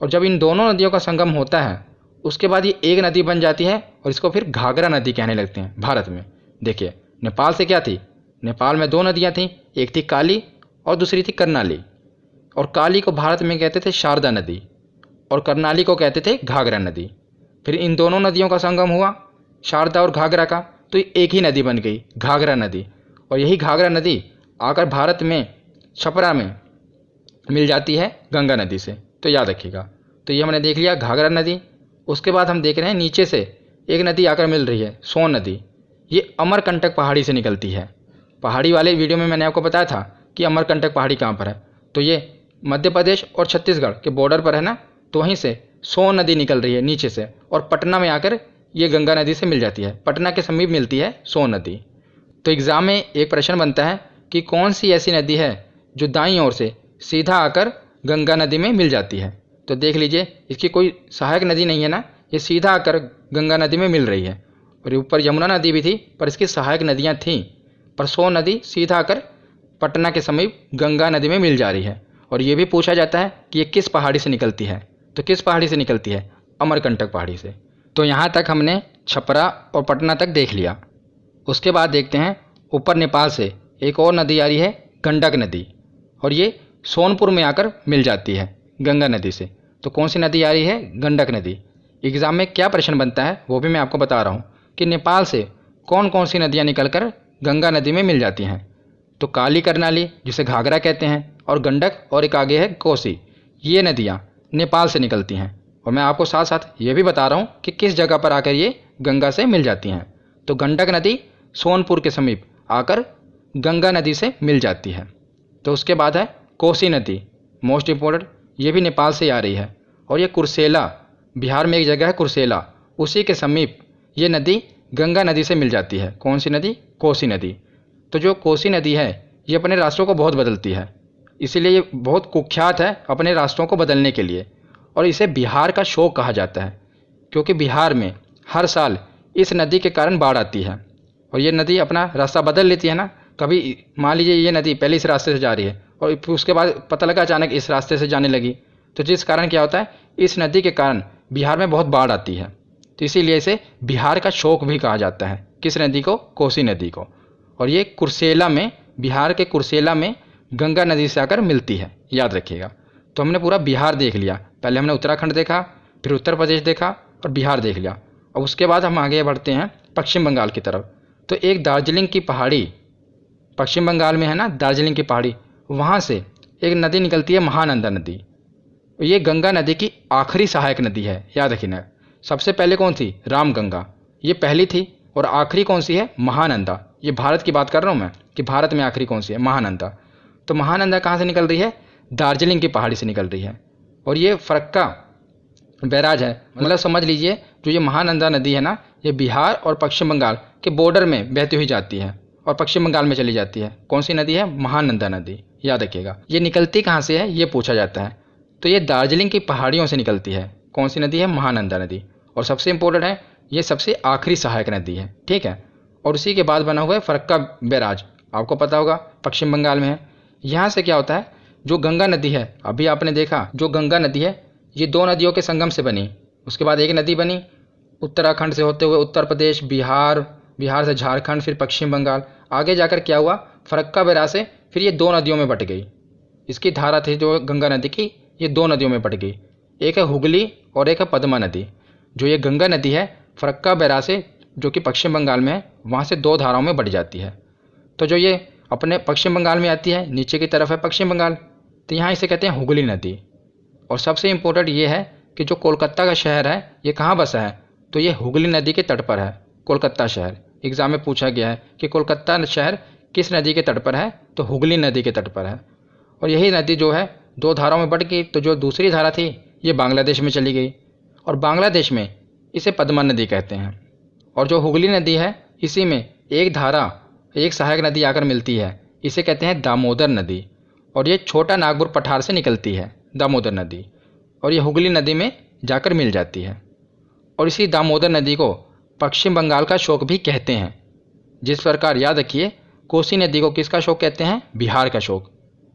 और जब इन दोनों नदियों का संगम होता है उसके बाद ये एक नदी बन जाती है और इसको फिर घाघरा नदी कहने लगते हैं भारत में। देखिए नेपाल से क्या थी, नेपाल में दो नदियाँ थीं, एक थी काली और दूसरी थी करनाली। और काली को भारत में कहते थे शारदा नदी और कर्नाली को कहते थे घाघरा नदी। फिर इन दोनों नदियों का संगम हुआ, शारदा और घाघरा का, तो एक ही नदी बन गई, घाघरा नदी। और यही घाघरा नदी आकर भारत में छपरा में मिल जाती है गंगा नदी से, तो याद रखिएगा। तो ये हमने देख लिया घाघरा नदी। उसके बाद हम देख रहे हैं नीचे से एक नदी आकर मिल रही है, सोन नदी। ये अमरकंटक पहाड़ी से निकलती है। पहाड़ी वाले वीडियो में मैंने आपको बताया था कि अमरकंटक पहाड़ी कहाँ पर है, तो ये मध्य प्रदेश और छत्तीसगढ़ के बॉर्डर पर है ना, तो वहीं से सोन नदी निकल रही है नीचे से, और पटना में आकर ये गंगा नदी से मिल जाती है। पटना के समीप मिलती है सोन नदी। तो एग्ज़ाम में एक प्रश्न बनता है कि कौन सी ऐसी नदी है जो दाईं ओर से सीधा आकर गंगा नदी में मिल जाती है। तो देख लीजिए, इसकी कोई सहायक नदी नहीं है ना, ये सीधा आकर गंगा नदी में मिल रही है। और ऊपर यमुना नदी भी थी, पर इसकी सहायक नदियाँ थीं, पर सोन नदी सीधा आकर पटना के समीप गंगा नदी में मिल जा रही है। और ये भी पूछा जाता है कि ये किस पहाड़ी से निकलती है, तो किस पहाड़ी से निकलती है? अमरकंटक पहाड़ी से। तो यहाँ तक हमने छपरा और पटना तक देख लिया। उसके बाद देखते हैं ऊपर नेपाल से एक और नदी आ रही है, गंडक नदी, और ये सोनपुर में आकर मिल जाती है गंगा नदी से। तो कौन सी नदी आ रही है? गंडक नदी। एग्ज़ाम में क्या प्रश्न बनता है वो भी मैं आपको बता रहा हूँ कि नेपाल से कौन कौन सी नदियाँ निकलकर गंगा नदी में मिल जाती हैं। तो काली करनाली, जिसे घाघरा कहते हैं, और गंडक, और एक आगे है कोसी। ये नदियाँ नेपाल से निकलती हैं। और मैं आपको साथ साथ ये भी बता रहा हूँ कि किस जगह पर आकर ये गंगा से मिल जाती हैं। तो गंडक नदी सोनपुर के समीप आकर गंगा नदी से मिल जाती है। तो उसके बाद है कोसी नदी, मोस्ट इम्पोर्टेंट, ये भी नेपाल से आ रही है। और ये कुर्सेला, बिहार में एक जगह है कुर्सेला, उसी के समीप ये नदी गंगा नदी से मिल जाती है। कौन सी नदी? कोसी नदी। तो जो कोसी नदी है ये अपने रास्तों को बहुत बदलती है, इसीलिए ये बहुत कुख्यात है अपने रास्तों को बदलने के लिए। और इसे बिहार का शोक कहा जाता है, क्योंकि बिहार में हर साल इस नदी के कारण बाढ़ आती है। और ये नदी अपना रास्ता बदल लेती है ना, कभी मान लीजिए ये नदी पहले इस रास्ते से जा रही है और फिर उसके बाद पता लगा अचानक इस रास्ते से जाने लगी, तो जिस कारण क्या होता है, इस नदी के कारण बिहार में बहुत बाढ़ आती है। तो इसीलिए इसे बिहार का शोक भी कहा जाता है। किस नदी को? कोसी नदी को। और ये कुर्सेला में, बिहार के कुर्सेला में गंगा नदी से आकर मिलती है, याद रखिएगा। तो हमने पूरा बिहार देख लिया। पहले हमने उत्तराखंड देखा, फिर उत्तर प्रदेश देखा और बिहार देख लिया। और उसके बाद हम आगे बढ़ते हैं पश्चिम बंगाल की तरफ। तो एक दार्जिलिंग की पहाड़ी, पश्चिम बंगाल में है ना दार्जिलिंग की पहाड़ी, वहाँ से एक नदी निकलती है, महानंदा नदी। ये गंगा नदी की आखिरी सहायक नदी है, याद रखिएगा। सबसे पहले कौन थी? रामगंगा, ये पहली थी। और आखिरी कौन सी है? महानंदा। ये भारत की बात कर रहा हूँ मैं कि भारत में आखिरी कौन सी है? महानंदा। तो महानंदा कहाँ से निकल रही है? दार्जिलिंग की पहाड़ी से निकल रही है। और ये फरक्का बैराज है, मतलब समझ लीजिए जो ये महानंदा नदी है ना, ये बिहार और पश्चिम बंगाल के बॉर्डर में बहती हुई जाती है और पश्चिम बंगाल में चली जाती है। कौन सी नदी है? महानंदा नदी, याद रखिएगा। ये निकलती कहाँ से है ये पूछा जाता है, तो ये दार्जिलिंग की पहाड़ियों से निकलती है। कौन सी नदी है? महानंदा नदी। और सबसे इंपॉर्टेंट है, ये सबसे आखिरी सहायक नदी है, ठीक है। और उसी के बाद बना हुआ है फरक्का बैराज, आपको पता होगा पश्चिम बंगाल में है। यहाँ से क्या होता है, जो गंगा नदी है, अभी आपने देखा जो गंगा नदी है ये दो नदियों के संगम से बनी, उसके बाद एक नदी बनी उत्तराखंड से होते हुए उत्तर प्रदेश, बिहार, बिहार से झारखंड, फिर पश्चिम बंगाल, आगे जाकर क्या हुआ, फरक्का बैराज से फिर ये दो नदियों में बट गई। इसकी धारा थी जो गंगा नदी की, ये दो नदियों में बट गई, एक है हुगली और एक है पद्मा नदी। जो ये गंगा नदी है फरक्का बैराज से, जो कि पश्चिम बंगाल में है, वहाँ से दो धाराओं में बढ़ जाती है। तो जो ये अपने पश्चिम बंगाल में आती है, नीचे की तरफ है पश्चिम बंगाल, तो यहाँ इसे कहते हैं हुगली नदी। और सबसे इम्पोर्टेंट ये है कि जो कोलकाता का शहर है ये कहाँ बसा है, तो ये हुगली नदी के तट पर है कोलकाता शहर। एग्जाम में पूछा गया है कि कोलकाता शहर किस नदी के तट पर है, तो हुगली नदी के तट पर है। और यही नदी जो है दो धाराओं में बढ़ गई, तो जो दूसरी धारा थी ये बांग्लादेश में चली गई, और बांग्लादेश में इसे पद्मा नदी कहते हैं। और जो हुगली नदी है इसी में एक धारा, एक सहायक नदी आकर मिलती है, इसे कहते हैं दामोदर नदी। और ये छोटा नागपुर पठार से निकलती है दामोदर नदी, और ये हुगली नदी में जाकर मिल जाती है। और इसी दामोदर नदी को पश्चिम बंगाल का शोक भी कहते हैं। जिस प्रकार याद रखिए, कोसी नदी को किसका शोक कहते हैं? बिहार का शोक।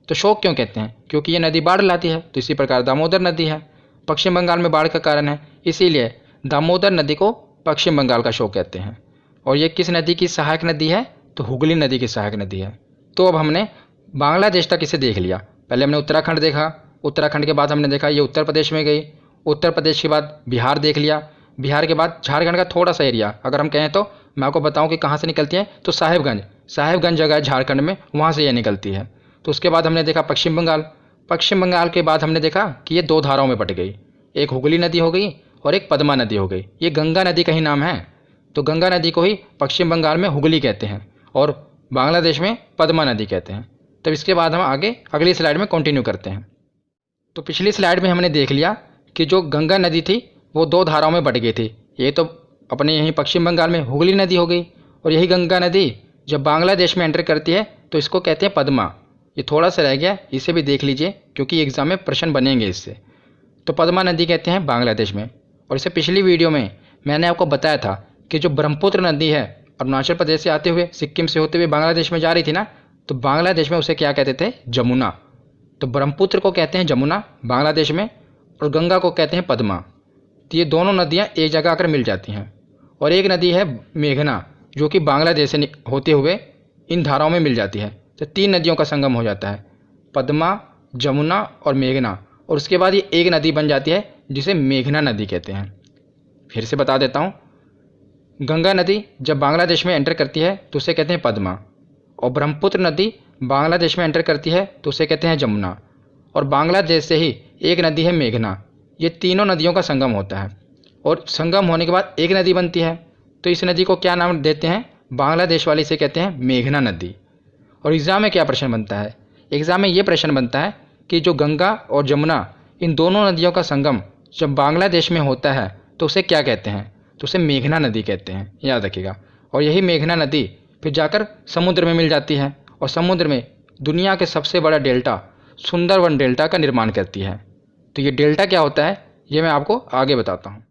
तो शोक क्यों कहते हैं? क्योंकि ये नदी बाढ़ लाती है। तो इसी प्रकार दामोदर नदी है, पश्चिम बंगाल में बाढ़ का कारण है, इसीलिए दामोदर नदी को पश्चिम बंगाल का शोक कहते हैं। और ये किस नदी की सहायक नदी है? तो हुगली नदी की सहायक नदी है। तो अब हमने बांग्लादेश तक इसे देख लिया। पहले हमने उत्तराखंड देखा, उत्तराखंड के बाद हमने देखा ये उत्तर प्रदेश में गई, उत्तर प्रदेश के बाद बिहार देख लिया, बिहार के बाद झारखंड का थोड़ा सा एरिया अगर हम कहें तो मैं आपको बताऊं कि कहाँ से निकलती है, तो साहेबगंज जगह है झारखंड में, वहाँ से ये निकलती है। तो उसके बाद हमने देखा पश्चिम बंगाल, पश्चिम बंगाल के बाद हमने देखा कि ये दो धाराओं में बट गई, एक हुगली नदी हो गई और एक पद्मा नदी हो गई। ये गंगा नदी का ही नाम है, तो गंगा नदी को ही पश्चिम बंगाल में हुगली कहते हैं और बांग्लादेश में पद्मा नदी कहते हैं। तब इसके बाद हम आगे अगली स्लाइड में कंटिन्यू करते हैं। तो पिछली स्लाइड में हमने देख लिया कि जो गंगा नदी थी वो दो धाराओं में बट गई थी। ये तो अपने यहीं पश्चिम बंगाल में हुगली नदी हो गई और यही गंगा नदी जब बांग्लादेश में एंटर करती है तो इसको कहते हैं पद्मा। ये थोड़ा सा रह गया, इसे भी देख लीजिए क्योंकि एग्जाम में प्रश्न बनेंगे इससे। तो पद्मा नदी कहते हैं बांग्लादेश में। और इससे पिछली वीडियो में मैंने आपको बताया था कि जो ब्रह्मपुत्र नदी है अरुणाचल प्रदेश से आते हुए सिक्किम से होते हुए बांग्लादेश में जा रही थी ना, तो बांग्लादेश में उसे क्या कहते थे, जमुना। तो ब्रह्मपुत्र को कहते हैं जमुना बांग्लादेश में और गंगा को कहते हैं पद्मा। तो ये दोनों नदियाँ एक जगह आकर मिल जाती हैं। और एक नदी है मेघना जो कि बांग्लादेश से होते हुए इन धाराओं में मिल जाती है। तो तीन नदियों का संगम हो जाता है, पद्मा, जमुना और मेघना। और उसके बाद ये एक नदी बन जाती है जिसे मेघना नदी कहते हैं। फिर से बता देता हूँ, गंगा नदी जब बांग्लादेश में एंटर करती है तो उसे कहते हैं पद्मा और ब्रह्मपुत्र नदी बांग्लादेश में एंटर करती है तो उसे कहते हैं जमुना और बांग्लादेश से ही एक नदी है मेघना। ये तीनों नदियों का संगम होता है और संगम होने के बाद एक नदी बनती है। तो इस नदी को क्या नाम देते हैं, बांग्लादेश वाली से कहते हैं मेघना नदी। और एग्ज़ाम में क्या प्रश्न बनता है, एग्ज़ाम में ये प्रश्न बनता है कि जो गंगा और जमुना इन दोनों नदियों का संगम जब बांग्लादेश में होता है तो उसे क्या कहते हैं, तो उसे मेघना नदी कहते हैं, याद रखिएगा। और यही मेघना नदी फिर जाकर समुद्र में मिल जाती है और समुद्र में दुनिया के सबसे बड़ा डेल्टा सुंदरवन डेल्टा का निर्माण करती है। तो ये डेल्टा क्या होता है ये मैं आपको आगे बताता हूँ।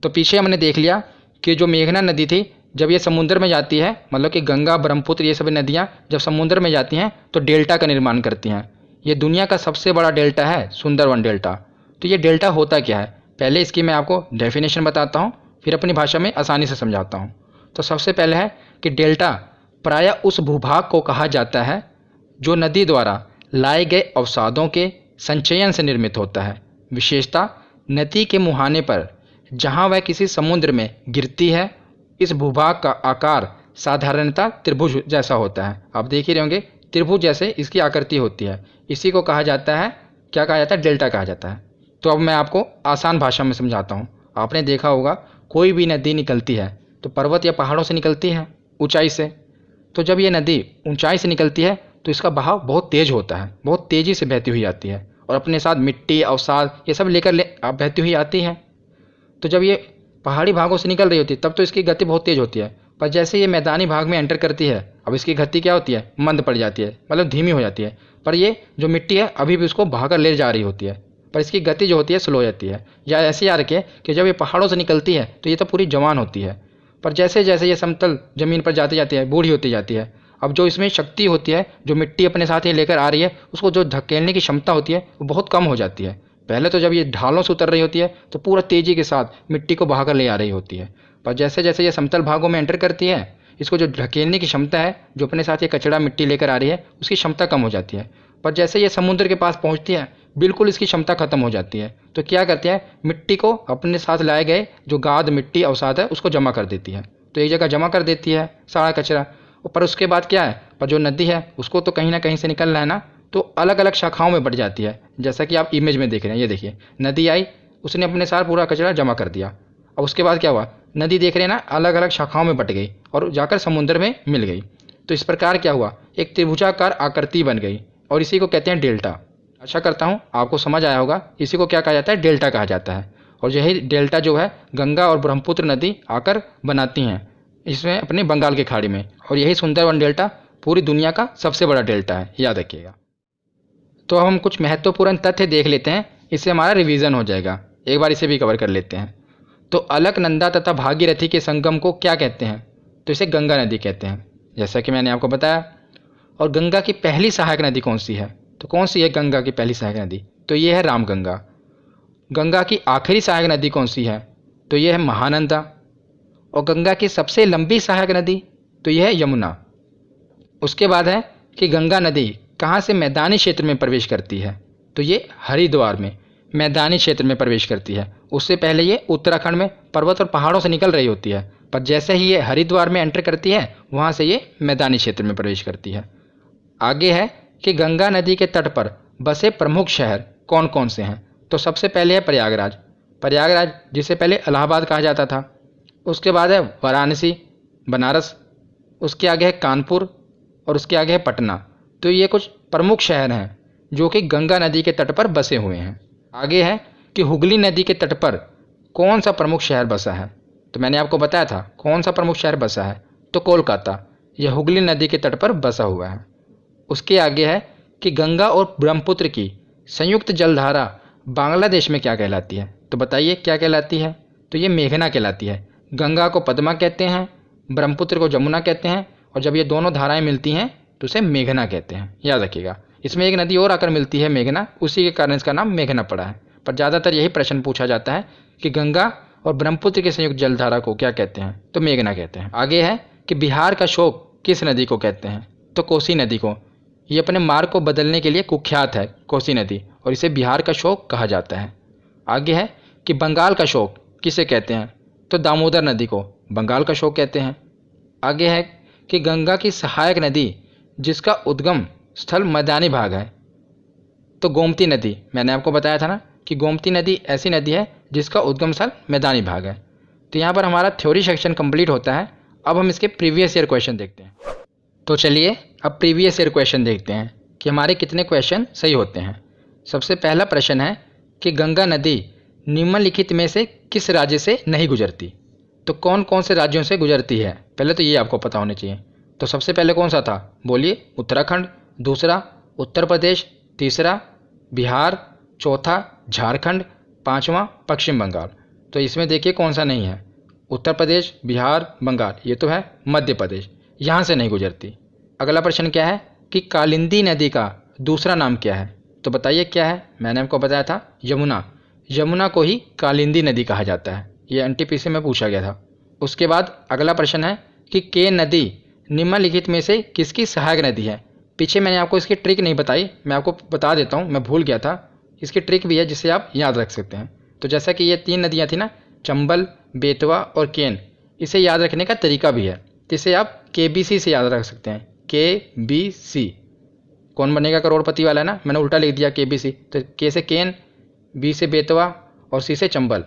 तो पीछे हमने देख लिया कि जो मेघना नदी थी जब ये समुद्र में जाती है, मतलब कि गंगा ब्रह्मपुत्र ये सभी नदियाँ जब समुद्र में जाती हैं तो डेल्टा का निर्माण करती हैं। ये दुनिया का सबसे बड़ा डेल्टा है सुंदरवन डेल्टा। तो ये डेल्टा होता क्या है, पहले इसकी मैं आपको डेफिनेशन बताता हूँ फिर अपनी भाषा में आसानी से समझाता हूँ। तो सबसे पहले है कि डेल्टा प्रायः उस भूभाग को कहा जाता है जो नदी द्वारा लाए गए अवसादों के संचयन से निर्मित होता है। विशेषता नदी के मुहाने पर जहाँ वह किसी समुद्र में गिरती है इस भूभाग का आकार साधारणतः त्रिभुज जैसा होता है। आप देख ही रहे होंगे त्रिभुज जैसे इसकी आकृति होती है, इसी को कहा जाता है, क्या कहा जाता है, डेल्टा कहा जाता है। तो अब मैं आपको आसान भाषा में समझाता हूँ। आपने देखा होगा कोई भी नदी निकलती है तो पर्वत या पहाड़ों से निकलती है, ऊंचाई से। तो जब ये नदी ऊंचाई से निकलती है तो इसका बहाव बहुत तेज होता है, बहुत तेज़ी से बहती हुई आती है और अपने साथ मिट्टी अवसाद ये सब लेकर बहती हुई आती है। तो जब ये पहाड़ी भागों से निकल रही होती है तब तो इसकी गति बहुत तेज़ होती है, पर जैसे ये मैदानी भाग में एंटर करती है अब इसकी गति क्या होती है, मंद पड़ जाती है, मतलब धीमी हो जाती है। पर ये जो मिट्टी है अभी भी उसको बहाकर ले जा रही होती है, पर इसकी गति जो होती है स्लो हो जाती है। या ऐसे याद रखिए कि जब ये पहाड़ों से निकलती है तो ये तो पूरी जवान होती है, पर जैसे जैसे ये समतल ज़मीन पर जाती जाती है बूढ़ी होती जाती है। अब जो इसमें शक्ति होती है जो मिट्टी अपने साथ ये लेकर आ रही है उसको जो धकेलने की क्षमता होती है वो बहुत कम हो जाती है। पहले तो जब ये ढालों से उतर रही होती है तो पूरा तेज़ी के साथ मिट्टी को बहाकर ले आ रही होती है, पर जैसे जैसे ये समतल भागों में एंटर करती है इसको जो ढकेलने की क्षमता है जो अपने साथ ये कचरा मिट्टी लेकर आ रही है उसकी क्षमता कम हो जाती है। पर जैसे ये समुद्र के पास पहुंचती है बिल्कुल इसकी क्षमता खत्म हो जाती है। तो क्या करती है, मिट्टी को अपने साथ लाए गए जो गाद मिट्टी अवसाद है उसको जमा कर देती है। तो एक जगह जमा कर देती है सारा कचरा। पर उसके बाद क्या है, पर जो नदी है उसको तो कहीं ना कहीं से निकलना है ना, तो अलग अलग शाखाओं में बढ़ जाती है। जैसा कि आप इमेज में देख रहे हैं, ये देखिए नदी आई, उसने अपने साथ पूरा कचरा जमा कर दिया। अब उसके बाद क्या हुआ, नदी देख रहे हैं ना अलग अलग शाखाओं में बट गई और जाकर समुद्र में मिल गई। तो इस प्रकार क्या हुआ, एक त्रिभुजाकार आकृति बन गई और इसी को कहते हैं डेल्टा। आशा करता हूँ आपको समझ आया होगा, इसी को क्या कहा जाता है, डेल्टा कहा जाता है। और यही डेल्टा जो है गंगा और ब्रह्मपुत्र नदी आकर बनाती हैं इसमें अपने बंगाल की खाड़ी में। और यही सुंदरवन डेल्टा पूरी दुनिया का सबसे बड़ा डेल्टा है, याद रखिएगा। तो अब हम कुछ महत्वपूर्ण तथ्य देख लेते हैं, इससे हमारा रिवीजन हो जाएगा। एक बार इसे भी कवर कर लेते हैं। तो अलकनंदा तथा भागीरथी के संगम को क्या कहते हैं, तो इसे गंगा नदी कहते हैं, जैसा कि मैंने आपको बताया। और गंगा की पहली सहायक नदी कौन सी है, तो कौन सी है गंगा की पहली सहायक नदी, तो ये है रामगंगा। गंगा की आखिरी सहायक नदी कौन सी है, तो ये है महानंदा। और गंगा की सबसे लंबी सहायक नदी तो यह है यमुना। उसके बाद है कि गंगा नदी कहाँ से मैदानी क्षेत्र में प्रवेश करती है, तो ये हरिद्वार में। मैदानी क्षेत्र में प्रवेश करती है। उससे पहले ये उत्तराखंड में पर्वत और पहाड़ों से निकल रही होती है, पर जैसे ही ये हरिद्वार में एंटर करती है वहाँ से ये मैदानी क्षेत्र में प्रवेश करती है। आगे है कि गंगा नदी के तट पर बसे प्रमुख शहर कौन कौन से हैं। तो सबसे पहले है प्रयागराज, प्रयागराज जिसे पहले इलाहाबाद कहा जाता था। उसके बाद है वाराणसी, बनारस। उसके आगे है कानपुर और उसके आगे है पटना। तो ये कुछ प्रमुख शहर हैं जो कि गंगा नदी के तट पर बसे हुए हैं। आगे है कि हुगली नदी के तट पर कौन सा प्रमुख शहर बसा है। तो मैंने आपको बताया था कौन सा प्रमुख शहर बसा है, तो कोलकाता, यह हुगली नदी के तट पर बसा हुआ है। उसके आगे है कि गंगा और ब्रह्मपुत्र की संयुक्त जलधारा बांग्लादेश में क्या कहलाती है। तो बताइए क्या कहलाती है। तो ये मेघना कहलाती है। गंगा को पद्मा कहते हैं, ब्रह्मपुत्र को जमुना कहते हैं, और जब ये दोनों धाराएं मिलती हैं तो उसे मेघना कहते हैं। याद रखिएगा। इसमें एक नदी और आकर मिलती है मेघना, उसी के कारण इसका नाम मेघना पड़ा है। पर ज़्यादातर यही प्रश्न पूछा जाता है कि गंगा और ब्रह्मपुत्र की संयुक्त जलधारा को क्या कहते हैं, तो मेघना कहते हैं। आगे है कि बिहार का शोक किस नदी को कहते हैं, तो कोसी नदी को। ये अपने मार्ग को बदलने के लिए कुख्यात है कोसी नदी, और इसे बिहार का शोक कहा जाता है। आगे है कि बंगाल का शोक किसे कहते हैं, तो दामोदर नदी को बंगाल का शोक कहते हैं। आगे है कि गंगा की सहायक नदी जिसका उद्गम स्थल मैदानी भाग है, तो गोमती नदी। मैंने आपको बताया था ना कि गोमती नदी ऐसी नदी है जिसका उद्गम स्थल मैदानी भाग है। तो यहाँ पर हमारा थ्योरी सेक्शन कंप्लीट होता है। अब हम इसके प्रीवियस ईयर क्वेश्चन देखते हैं। तो चलिए अब प्रीवियस ईयर क्वेश्चन देखते हैं कि हमारे कितने क्वेश्चन सही होते हैं। सबसे पहला प्रश्न है कि गंगा नदी निम्नलिखित में से किस राज्य से नहीं गुजरती। तो कौन कौन से राज्यों से गुजरती है, पहले तो ये आपको पता होना चाहिए। तो सबसे पहले कौन सा था, बोलिए। उत्तराखंड, दूसरा उत्तर प्रदेश, तीसरा बिहार, चौथा झारखंड, पांचवा पश्चिम बंगाल। तो इसमें देखिए कौन सा नहीं है, उत्तर प्रदेश, बिहार, बंगाल, ये तो है मध्य प्रदेश, यहाँ से नहीं गुजरती। अगला प्रश्न क्या है कि कालिंदी नदी का दूसरा नाम क्या है। तो बताइए क्या है। मैंने आपको बताया था यमुना। यमुना को ही कालिंदी नदी कहा जाता है। ये एनटीपीसी में पूछा गया था। उसके बाद अगला प्रश्न है कि के नदी निम्नलिखित में से किसकी सहायक नदी है। पीछे मैंने आपको इसकी ट्रिक नहीं बताई, मैं आपको बता देता हूँ, मैं भूल गया था। इसकी ट्रिक भी है जिसे आप याद रख सकते हैं। तो जैसा कि ये 3 नदियाँ थी ना, चंबल, बेतवा और केन, इसे याद रखने का तरीका भी है। इसे आप KBC से याद रख सकते हैं। KBC, कौन बनेगा करोड़पति वाला ना, मैंने उल्टा लिख दिया KBC। तो के से केन, बी से बेतवा और सी से चंबल।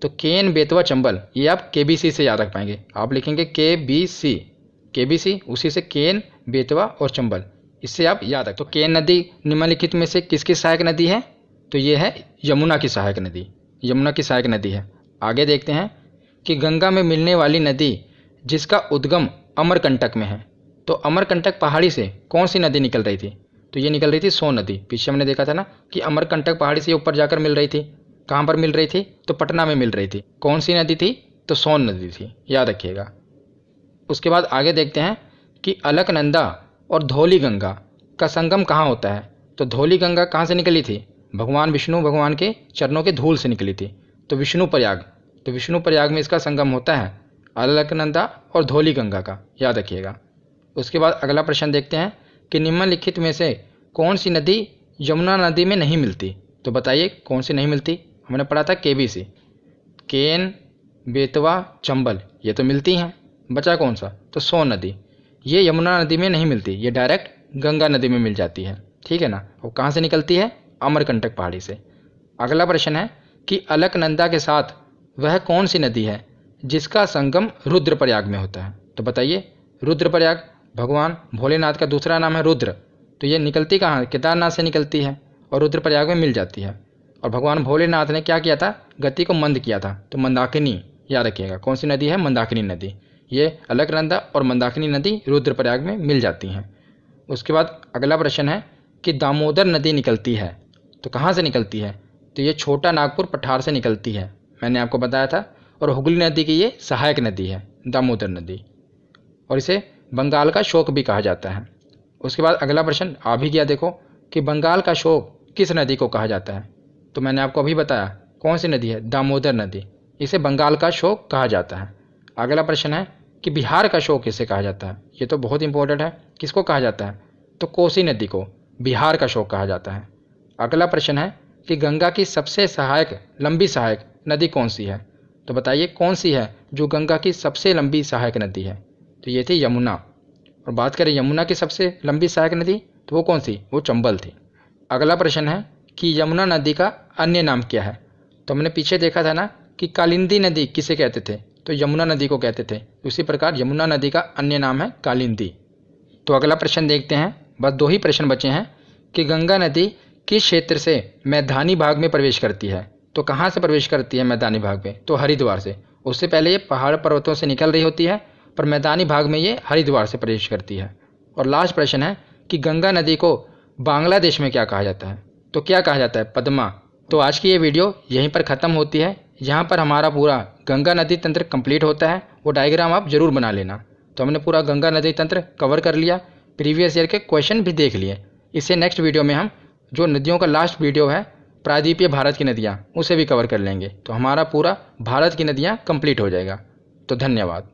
तो केन, बेतवा, चंबल, ये आप KBC से याद रख पाएंगे। आप लिखेंगे KBC, उसी से केन, बेतवा और चंबल, इससे आप याद रख। तो केन नदी निम्नलिखित में से किसकी सहायक नदी है, तो ये है यमुना की सहायक नदी। यमुना की सहायक नदी है। आगे देखते हैं कि गंगा में मिलने वाली नदी जिसका उद्गम अमरकंटक में है। तो अमरकंटक पहाड़ी से कौन सी नदी निकल रही थी, तो ये निकल रही थी सोन नदी। पीछे हमने देखा था ना कि अमरकंटक पहाड़ी से ऊपर जाकर मिल रही थी। कहाँ पर मिल रही थी, तो पटना में मिल रही थी। कौन सी नदी थी, तो सोन नदी थी, याद रखिएगा। उसके बाद आगे देखते हैं कि अलकनंदा और धौली गंगा का संगम कहाँ होता है। तो धौली गंगा कहाँ से निकली थी, भगवान विष्णु भगवान के चरणों के धूल से निकली थी। तो विष्णु प्रयाग, तो विष्णु प्रयाग में इसका संगम होता है, अलकनंदा और धौली गंगा का, याद रखिएगा। उसके बाद अगला प्रश्न देखते हैं कि निम्नलिखित में से कौन सी नदी यमुना नदी में नहीं मिलती। तो बताइए कौन सी नहीं मिलती। हमने पढ़ा था KBC, केन, बेतवा, चंबल, ये तो मिलती हैं। बचा कौन सा, तो सोन नदी। ये यमुना नदी में नहीं मिलती, ये डायरेक्ट गंगा नदी में मिल जाती है, ठीक है ना। और कहाँ से निकलती है, अमरकंटक पहाड़ी से। अगला प्रश्न है कि अलकनंदा के साथ वह कौन सी नदी है जिसका संगम रुद्रप्रयाग में होता है। तो बताइए, रुद्रप्रयाग भगवान भोलेनाथ का दूसरा नाम है रुद्र। तो ये निकलती कहाँ, केदारनाथ से निकलती है और रुद्रप्रयाग में मिल जाती है। और भगवान भोलेनाथ ने क्या किया था, गति को मंद किया था। तो मंदाकिनी, याद रखिएगा कौन सी नदी है, मंदाकिनी नदी। ये अलकनंदा और मंदाकिनी नदी रुद्रप्रयाग में मिल जाती हैं। उसके बाद अगला प्रश्न है कि दामोदर नदी निकलती है, तो कहाँ से निकलती है। तो ये छोटा नागपुर पठार से निकलती है, मैंने आपको बताया था। और हुगली नदी की ये सहायक नदी है, दामोदर नदी, और इसे बंगाल का शोक भी कहा जाता है। उसके बाद अगला प्रश्न आ भी गया, देखो कि बंगाल का शोक किस नदी को कहा जाता है। तो मैंने आपको अभी बताया कौन सी नदी है, दामोदर नदी, इसे बंगाल का शोक कहा जाता है। अगला प्रश्न है कि बिहार का शोक किसे कहा जाता है। ये तो बहुत इंपॉर्टेंट है, किसको कहा जाता है, तो कोसी नदी को बिहार का शोक कहा जाता है। अगला प्रश्न है कि गंगा की सबसे लंबी सहायक नदी कौन सी है। तो बताइए कौन सी है जो गंगा की सबसे लंबी सहायक नदी है। तो ये थी यमुना। और बात करें यमुना की सबसे लंबी सहायक नदी, तो वो कौन सी, वो चंबल थी। अगला प्रश्न है कि यमुना नदी का अन्य नाम क्या है। तो हमने पीछे देखा था ना कि कालिंदी नदी किसे कहते थे, तो यमुना नदी को कहते थे। उसी प्रकार यमुना नदी का अन्य नाम है कालिंदी। तो अगला प्रश्न देखते हैं, बस 2 ही प्रश्न बचे हैं कि गंगा नदी किस क्षेत्र से मैदानी भाग में प्रवेश करती है। तो कहाँ से प्रवेश करती है मैदानी भाग में, तो हरिद्वार से। उससे पहले ये पहाड़ पर्वतों से निकल रही होती है, पर मैदानी भाग में ये हरिद्वार से प्रवेश करती है। और लास्ट प्रश्न है कि गंगा नदी को बांग्लादेश में क्या कहा जाता है। तो क्या कहा जाता है, पद्मा। तो आज की ये वीडियो यहीं पर ख़त्म होती है। यहाँ पर हमारा पूरा गंगा नदी तंत्र कंप्लीट होता है। वो डायग्राम आप ज़रूर बना लेना। तो हमने पूरा गंगा नदी तंत्र कवर कर लिया, प्रीवियस ईयर के क्वेश्चन भी देख लिए। इससे नेक्स्ट वीडियो में हम जो नदियों का लास्ट वीडियो है प्रायद्वीपीय भारत की नदियाँ, उसे भी कवर कर लेंगे। तो हमारा पूरा भारत की नदियाँ कंप्लीट हो जाएगा। तो धन्यवाद।